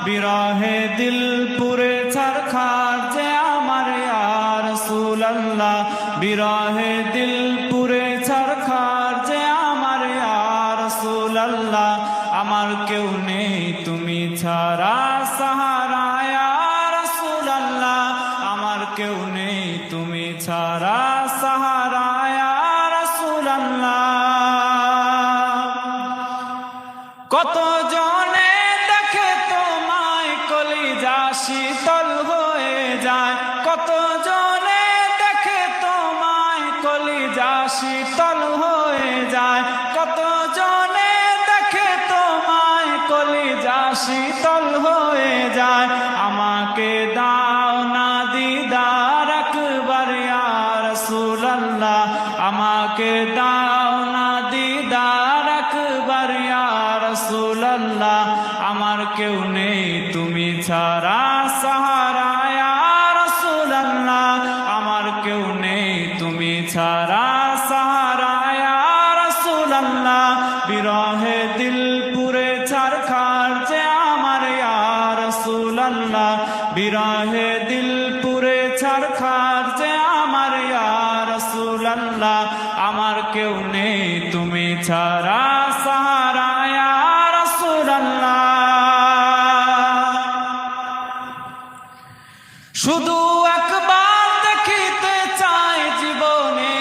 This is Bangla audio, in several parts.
বিরহে দিল পুরে ছারখার যে আমার ইয়া রাসূলুল্লাহ, বিরহে দিল পুরে ছারখার যে আমার ইয়া রাসূলুল্লাহ। আমার কেউ নেই তুমি ছাড়া সাহারা ইয়া রাসূলুল্লাহ, আমার কেউ নেই তুমি ছাড়া সাহারা ইয়া রাসূলুল্লাহ। কত জনে দেখে তোমায় কলিজা শীতল হয়ে যায়, কত জনে দেখে তোমায় কলিজা শীতল হয়ে যায়, কত জনে দেখে তোমায় কলিজা শীতল হয়ে যায়। আমাকে দাও না দিদার একবার ইয়া রাসূলুল্লাহ, আমাকে দাও না দিদার একবার ইয়া রাসূলুল্লাহ। আমার কেউ নেই তুমি ছাড়া সাহারা ইয়া রাসূলুল্লাহ, আমার কেউ নেই তুমি ছাড়া সাহারা ইয়া রাসূলুল্লাহ। বিরহে দিল পুরে ছারখার যে আমার ইয়া রাসূলুল্লাহ, বিরহে দিল পুরে ছারখার যে আমার ইয়া রাসূলুল্লাহ। আমার কেউ নেই তুমি ছাড়া সাহারা ইয়া রাসূলুল্লাহ। শুধু একবার দেখিতে চাই জীবনে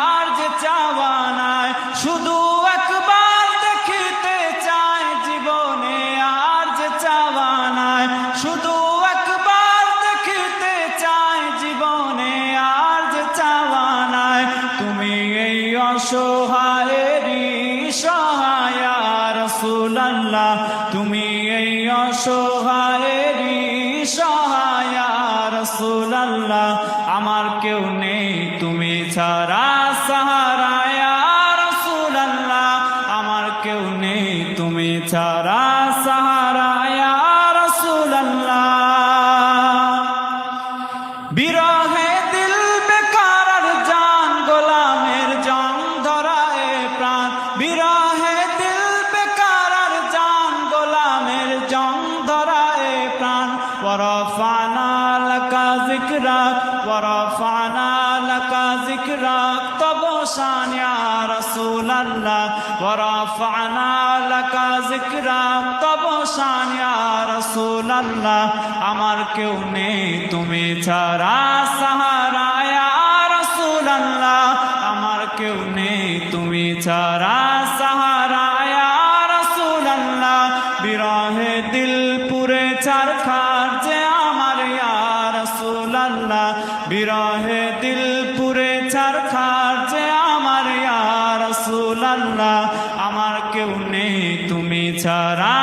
আর যে চাওয়া নাই, শুধু একবার দেখিতে চাই জীবনে আর যে চাওয়া নাই, শুধু একবার দেখিতে চাই জীবনে আর যে চাওয়া নাই। তুমি এই অসহায়েরই সহায় ইয়া রাসূলুল্লাহ, তুমি এই অসহায়েরই সহায় ইয়া রাসূলুল্লাহ। আমার কেউ নেই তুমি ছাড়া সাহারা ইয়া রাসূলুল্লাহ, আমার কেউ নেই তুমি ছাড়া সাহারা ইয়া রাসূলুল্লাহ। বিরহে দিল বেকার আর জান গোলামের জং ধরায় প্রাণ, বিরহে দিল বেকার আর জান গোলামের জং ধরায় প্রাণ। ওয়ারাফানা লাকা যিকরাক, ওয়ারাফানা লাকা যিকরাক, তব শান ইয়া রাসূলুল্লাহ, ওয়ারাফানা লাকা যিকরাক, তব শান ইয়া রাসূলুল্লাহ। আমার কেউ নেই তুমি ছাড়া সাহারা ইয়া রাসূলুল্লাহ, আমার কেউ নেই তুমি ছাড়া সাহারা ইয়া রাসূলুল্লাহ। বিরহে দিল পুরে ছারখার যে আমার ইয়া রাসূলুল্লাহ, বিরহে দিল পুরে ছারখার যে আমার ইয়া রাসূলুল্লাহ। আমার কেউ নেই তুমি ছাড়া